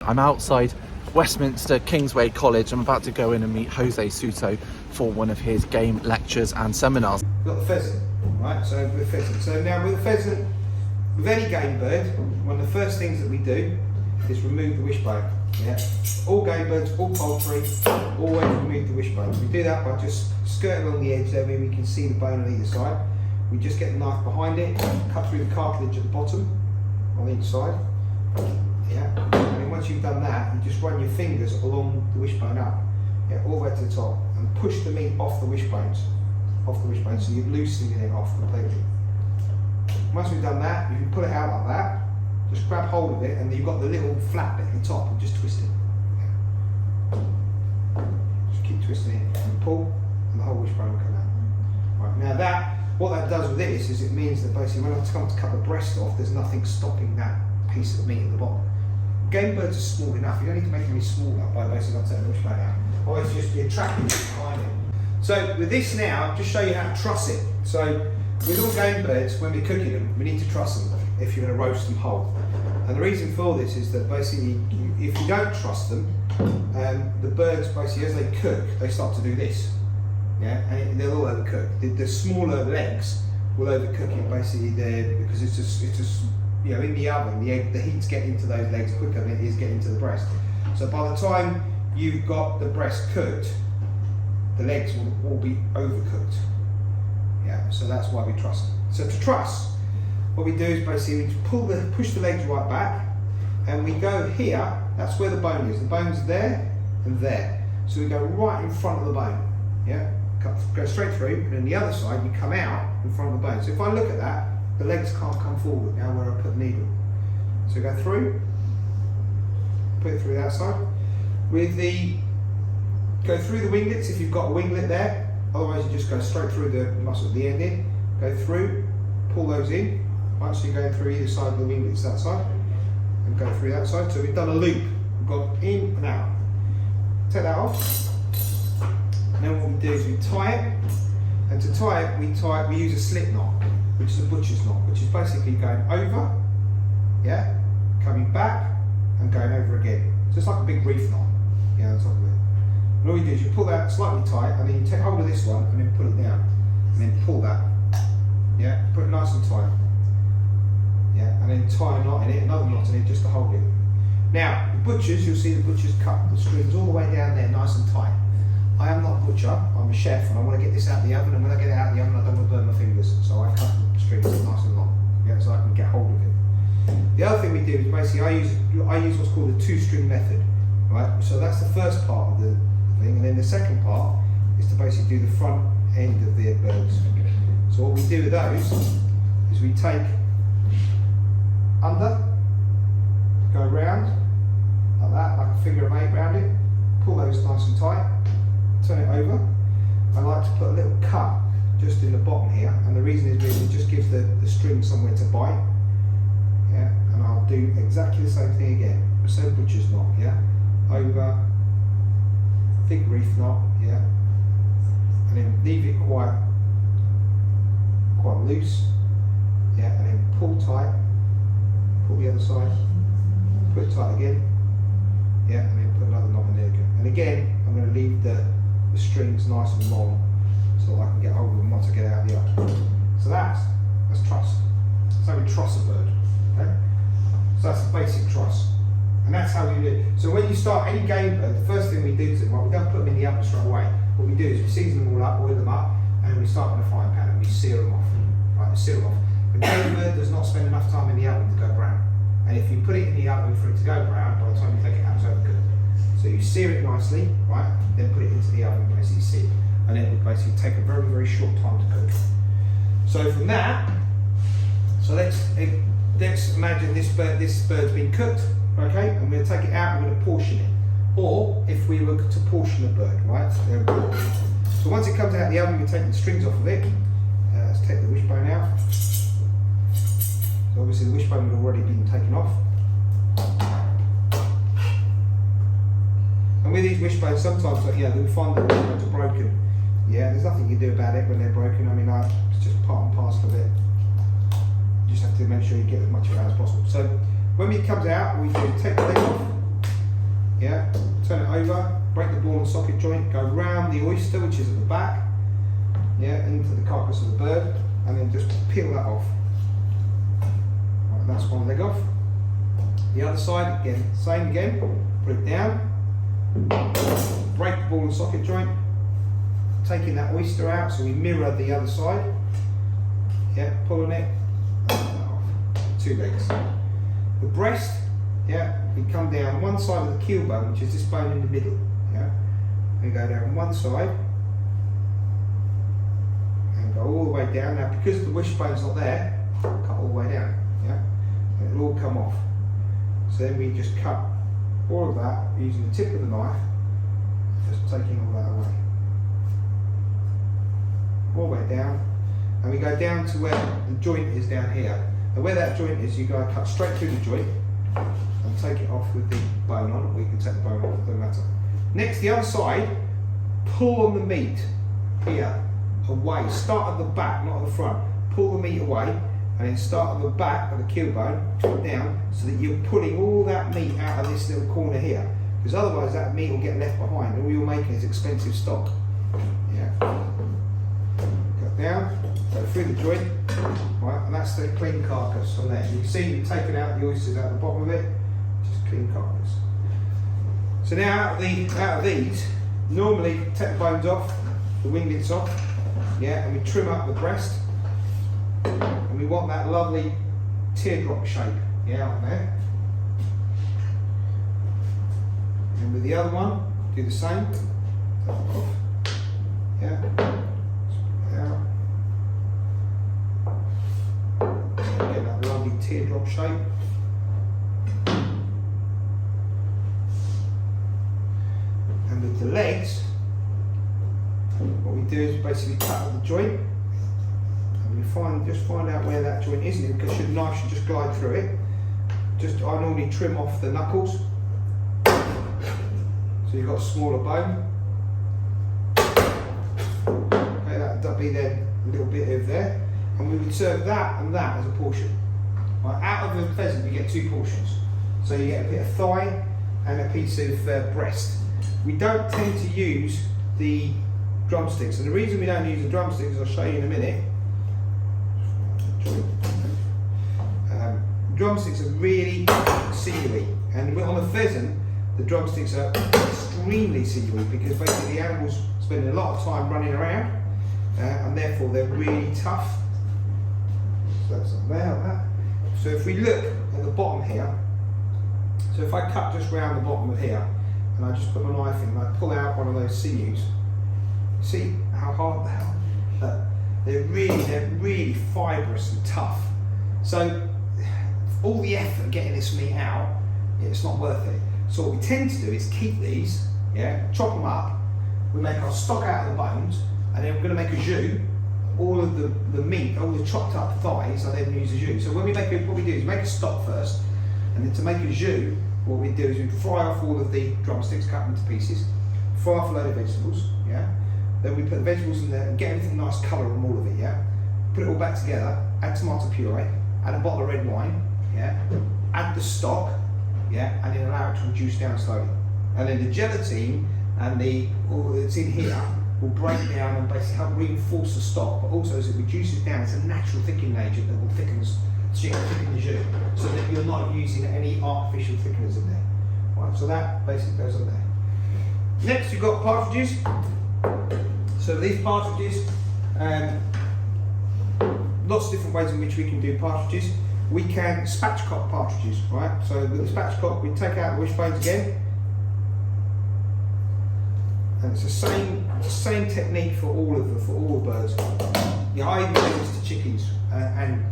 I'm outside Westminster Kingsway College. I'm about to go in and meet Jose Souto for one of his game lectures and seminars. We've got the pheasant, right? So with pheasant. So now with the pheasant, with any game bird, one of the first things that we do is remove the wishbone. Yeah. All game birds, all poultry, always remove the wishbone. We do that by just skirting along the edge there where we can see the bone on either side. We just get the knife behind it, cut through the cartilage at the bottom on each side. Yeah. And then once you've done that, you just run your fingers along the wishbone up, yeah, all the way to the top, and push the meat off the wishbones, so you're loosening it off completely. Once we've done that, you can pull it out like that. Just grab hold of it, and you've got the little flat bit at the top, and just twist it. Yeah. Just keep twisting it, and pull, and the whole wishbone will come out. Right, now what that does with this is it means that basically when I come to cut the breast off, there's nothing stopping that piece of meat at the bottom. Game birds are small enough, you don't need to make them any smaller by basically taking the wishbone out. Otherwise, just be attractive behind it. So with this now, I'll just show you how to truss it. So with all game birds, when we're cooking them, we need to truss them if you're going to roast them whole. And the reason for this is that basically, if you don't truss them, the birds basically, as they cook, they start to do this. Yeah, and they'll all overcook. The smaller legs will overcook it basically there because it's just you know, in the oven, the heat's getting into those legs quicker than it is getting to the breast. So by the time you've got the breast cooked, the legs will all be overcooked. Yeah, so that's why we truss them. So to truss, what we do is basically we push the legs right back, and we go here. That's where the bone is. The bone's there and there. So we go right in front of the bone. Yeah, go straight through, and then the other side you come out in front of the bone. So if I look at that, the legs can't come forward now where I put the needle. So go through, put it through that side. Go through the winglets if you've got a winglet there. Otherwise, you just go straight through the muscle at the end here. Go through, pull those in. Right, so you're going through either side of the winglets that side, and go through that side. So we've done a loop. We've gone in and out. Take that off. And then what we do is we tie it. And to tie it, we use a slip knot, which is a butcher's knot, which is basically going over, yeah, coming back, and going over again. So it's like a big reef knot, yeah, on top of it. And all you do is you pull that slightly tight, and then you take hold of this one, and then pull it down, and then pull that, yeah, put it nice and tight, yeah, and then tie a knot in it, another knot in it, just to hold it. Now, the butchers, you'll see the butchers cut the strings all the way down there, nice and tight. I am not a butcher, I'm a chef, and I want to get this out of the oven, and when I get it out of the oven, I don't want to burn my fingers, so I cut the strings nice and long, yeah, so I can get hold of it. The other thing we do is basically I use what's called a two-string method, right? So that's the first part of the thing, and then the second part is to basically do the front end of the birds. So what we do with those is we take under, go round like that, like a figure of 8 round it, pull those nice and tight, turn it over. I like to put a little cut just in the bottom here, and the reason is because it just gives the string somewhere to bite. Yeah, and I'll do exactly the same thing again. So butcher's knot, yeah, over, big reef knot, yeah, and then leave it quite loose, yeah, and then pull tight, pull the other side, put it tight again, yeah, and then put another knot in there again. And again, I'm going to leave the strings nice and long so I can get hold of them once I get out of the oven. So that's truss. That's how we truss a bird. Okay? So that's a basic truss. And that's how we do it. So when you start any game bird, the first thing we do to them, well, we don't put them in the oven straight away. What we do is we season them all up, oil them up, and we start with a frying pan and we sear them off. Right, we sear them off. The game bird does not spend enough time in the oven to go brown. And if you put it in the oven for it to go brown, by the time you take it out, it's overcooked. So you sear it nicely, right, then put it into the oven, basically sear, and it will basically take a very, very short time to cook. So from that, so let's imagine this bird's been cooked, okay, and we're going to take it out and we're going to portion it. Or if we were to portion a bird, right, so once it comes out of the oven, we take the strings off of it. Let's take the wishbone out. So obviously the wishbone had already been taken off. And with these wishbones, sometimes we find that the wishbones are broken. Yeah, there's nothing you can do about it when they're broken. I mean, it's just part and parcel of it. You just have to make sure you get as much of it as possible. So when it comes out, we take the leg off, yeah, turn it over, break the ball and socket joint, go round the oyster, which is at the back, yeah, into the carcass of the bird, and then just peel that off. Right, that's one leg off. The other side, again, same again, put it down, break the ball and socket joint, taking that oyster out so we mirror the other side, yeah, pulling it, and that off. 2 legs. The breast, yeah, we come down one side of the keel bone, which is this bone in the middle, yeah, we go down one side, and go all the way down. Now because the wishbone's not there, cut all the way down, yeah, and it'll all come off. So then we just cut all of that using the tip of the knife, just taking all that away. All the way down, and we go down to where the joint is down here. And where that joint is, you go cut straight through the joint and take it off with the bone on, or you can take the bone off, it doesn't matter. Next, the other side, pull on the meat here, away. Start at the back, not at the front. Pull the meat away, and then start at the back of the keel bone, put down, so that you're pulling all that meat out of this little corner here. Because otherwise that meat will get left behind, and all you're making is expensive stock. Yeah. Cut down, go through the joint, right, and that's the clean carcass on there. You can see you've taken out the oysters out the bottom of it, just clean carcass. So now out of these, normally take the bones off, the wing bits off, yeah, and we trim up the breast, and we want that lovely teardrop shape, yeah, on there. And with the other one, do the same. Take it off, yeah. Out. Get that lovely teardrop shape. And with the legs, what we do is basically cut at the joint, and we just find out where that joint is, because your knife should just glide through it. I normally trim off the knuckles, so you've got a smaller bone. Okay, that'll be then a little bit of there, and we would serve that and that as a portion. Right, out of the pheasant, you get 2 portions, so you get a bit of thigh and a piece of breast. We don't tend to use the drumsticks, and the reason we don't use the drumsticks, I'll show you in a minute. Drumsticks are really sinewy, and on a pheasant, the drumsticks are extremely sinewy, because basically the animal's spending a lot of time running around, and therefore they're really tough. So that's up there, like that. So if we look at the bottom here, so if I cut just round the bottom of here, and I just put my knife in and I pull out one of those sinews, see how hard they are? They're really fibrous and tough. So all the effort getting this meat out, it's not worth it. So what we tend to do is keep these, yeah, chop them up, we make our stock out of the bones, and then we're going to make a jus. All of the meat, all the chopped up thighs, I then use a jus. So when we make what we do is make a stock first, and then to make a jus, what we do is we fry off all of the drumsticks, cut them into pieces, fry off a load of vegetables, yeah. Then we put the vegetables in there and get everything nice colour on all of it, yeah. Put it all back together, add tomato puree, add a bottle of red wine, yeah. Add the stock, yeah, and then allow it to reduce down slowly. And then the gelatin and all that's in here will break down and basically help reinforce the stock, but also as it reduces down, it's a natural thickening agent that will thicken the jus, so that you're not using any artificial thickeners in there. Right, so that basically goes on there. Next, you've got partridges. So these partridges, lots of different ways in which we can do partridges. We can spatchcock partridges, right? So with the spatchcock, we take out the wishbones again, and it's the same technique for all birds. You even do this to chickens and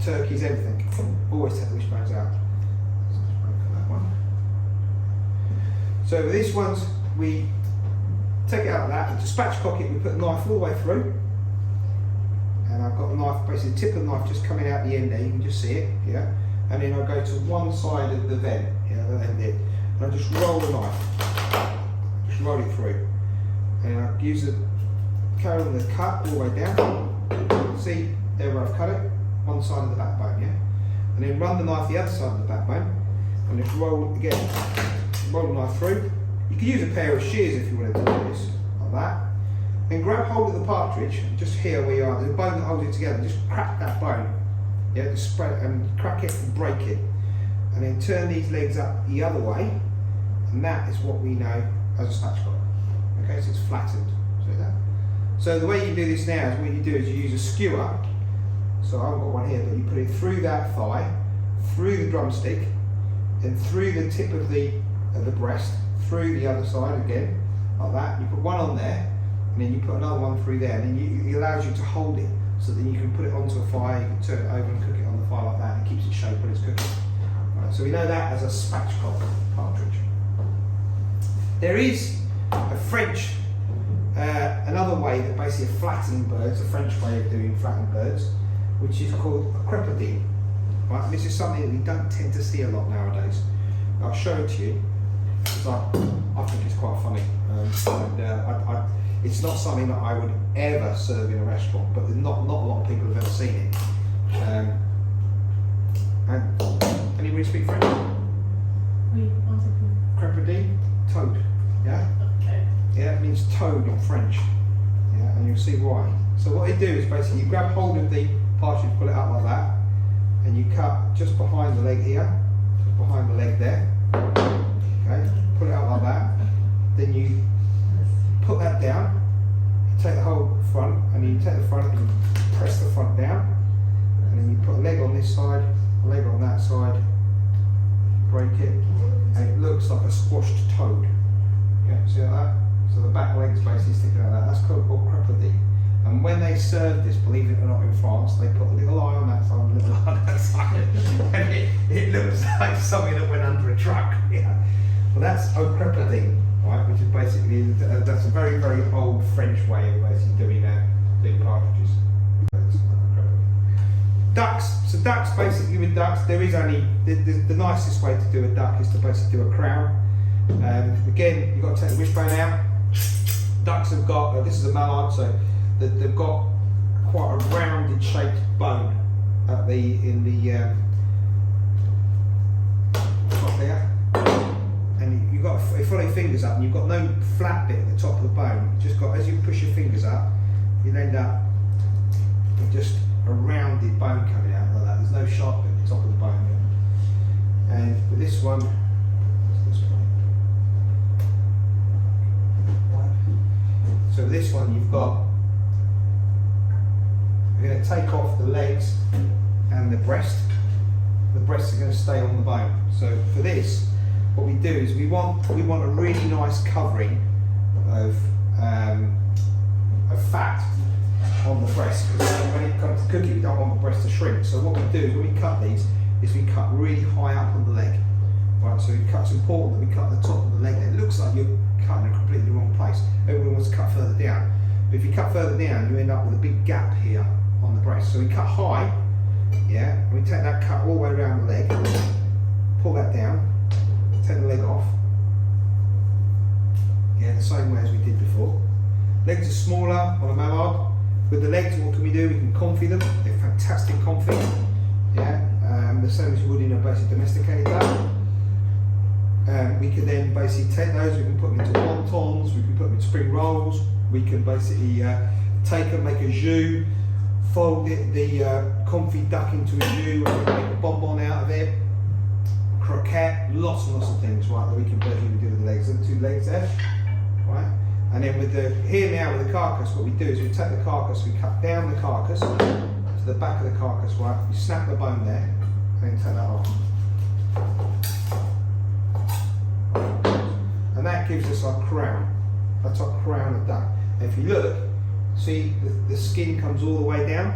turkeys, everything. Always take the wishbones out. So with these ones, we take it out of that, and to spatchcock it, we put the knife all the way through. And I've got the knife, basically the tip of the knife just coming out the end there, you can just see it, yeah. And then I go to one side of the vent, yeah, the end there, and I just roll the knife, just roll it through. And I use the carry on the cut all the way down. See, there where I've cut it, one side of the backbone, yeah. And then run the knife the other side of the backbone, and just roll again. Roll the knife through. You can use a pair of shears if you wanted to do this, like that. Then grab hold of the partridge, just here where you are, there's a bone that holds it together, just crack that bone. Yeah, just spread it and crack it and break it. And then turn these legs up the other way, and that is what we know as a spatchcock. Okay, so it's flattened. See that? So the way you do this now is what you do is you use a skewer. So I've got one here, but you put it through that thigh, through the drumstick, and through the tip of the breast, through the other side again, like that. You put one on there, and then you put another one through there, and then it allows you to hold it, so that you can put it onto a fire, you can turn it over and cook it on the fire like that, and it keeps its shape when it's cooking. Right, so we know that as a spatchcock partridge. There is a French, another way that basically of flattening birds, a French way of doing flattened birds, which is called a crepidine. Right, and this is something that we don't tend to see a lot nowadays. I'll show it to you, because I think it's quite funny. It's not something that I would ever serve in a restaurant, but not a lot of people have ever seen it. And anybody speak French? Oui, Crepidine, toad. Yeah. okay. Yeah, it means toad in French. Yeah, and you'll see why. So what they do is basically you grab hold of the partridge, pull it out like that, and you cut just behind the leg here, just behind the leg there. Okay, pull it out like that. Then you put that down. You take the whole front, and you take the front and you press the front down, and then you put a leg on this side, a leg on that side, break it, and it looks like a squashed toad. Okay, see that? So the back leg's basically sticking out like that. That's called crepidine. And when they serve this, believe it or not, in France, they put a little eye on that side, a little eye on that side, and it looks like something that went under a truck. Yeah. Well, that's crepidine, right? Which is basically that's a very, very old French way of basically doing partridges. Ducks. So ducks, basically with ducks, there is only the nicest way to do a duck is to basically do a crown. Again, you've got to take the wishbone out. Ducks have got this is a mallard, so they've got quite a rounded shaped bone at in the top there, and you've got you follow your fingers up, and you've got no flat bit at the top of the bone. You just got, as you push your fingers up, you'll end up with just a rounded bone coming out like that. There's no sharp bit at the top of the bone. And with this one, so this one you've got, we're going to take off the legs and the breast. The breasts are going to stay on the bone. So for this, what we do is we want a really nice covering of fat on the breast, because when it comes to cooking, we don't want the breast to shrink. So what we do is when we cut these, is we cut really high up on the leg. Right, so it's important that we cut the top of the leg. It looks like you're cutting in a completely wrong place. Everyone wants to cut further down. But if you cut further down, you end up with a big gap here on the breast. So we cut high, yeah, and we take that cut all the way around the leg, pull that down, take the leg off. Yeah, the same way as we did before. Legs are smaller on a mallard. With the legs, what can we do? We can confit them. They're fantastic confit. Yeah, the same as you would in a basic domesticated duck. We can then basically take those, we can put them into wontons, we can put them in spring rolls, we can basically take them, make a jus, fold it, the confit duck into a jus, and make a bonbon out of it, croquette, lots and lots of things, right, that we can basically do with the legs. So the two legs there, right? And then with here now with the carcass, what we do is we take the carcass, we cut down the carcass to the back of the carcass, right? We snap the bone there, and then take that off. And that gives us our crown. That's our crown of duck. And if you look, see the skin comes all the way down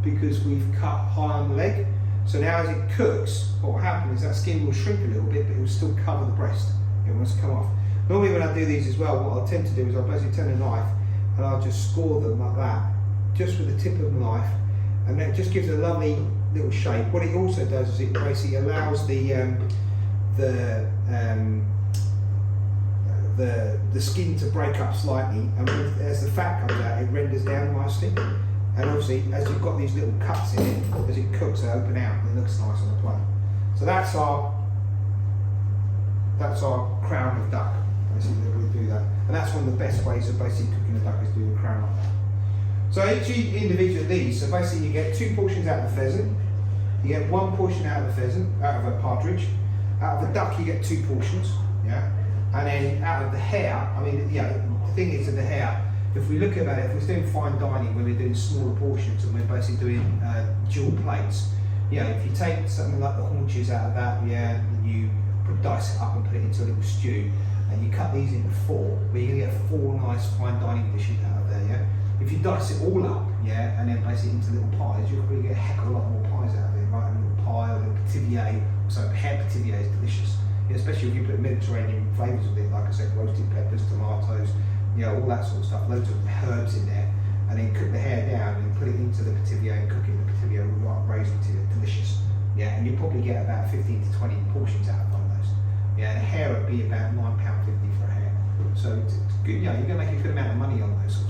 because we've cut high on the leg. So now as it cooks, what will happen is that skin will shrink a little bit, but it will still cover the breast. It wants to come off. Normally when I do these as well, what I'll tend to do is I'll basically turn a knife and I'll just score them like that, just with the tip of the knife, and that just gives a lovely little shape. What it also does is it basically allows the skin to break up slightly, and as the fat comes out, it renders down nicely. And obviously, as you've got these little cuts in it, as it cooks, they open out and it looks nice on the plate. So that's our that's our crown of duck. Basically, we do that, and that's one of the best ways of basically cooking a duck is doing a crown. So each individual of these, so basically you get 2 portions out of the pheasant, you get 1 portion out of the pheasant, out of a partridge, out of the duck you get 2 portions, yeah, and then out of the hare, I mean, yeah, the thing is with the hare, if we look at it, if we're doing fine dining where we're doing smaller portions and we're basically doing dual plates, yeah, if you take something like the haunches out of that, yeah, and you dice it up and put it into a little stew, and you cut these into 4, where you're going to get 4 nice fine dining dishes out of there, yeah. If you dice it all up, yeah, and then basically into little pies, you'll probably get a heck of a lot more pies out of it, right? A little pie, a little petivier, so hare petivier is delicious, yeah, especially if you put Mediterranean flavours with it, like I said, roasted peppers, tomatoes, you know, all that sort of stuff, loads of herbs in there, and then cook the hare down and put it into the petivier and cook it in the petivier with raised petivier, delicious, yeah, and you probably get about 15 to 20 portions out of one of those, yeah, and a hare would be about £9.50 for a hare, so it's good, you know, you're going to make a good amount of money on those.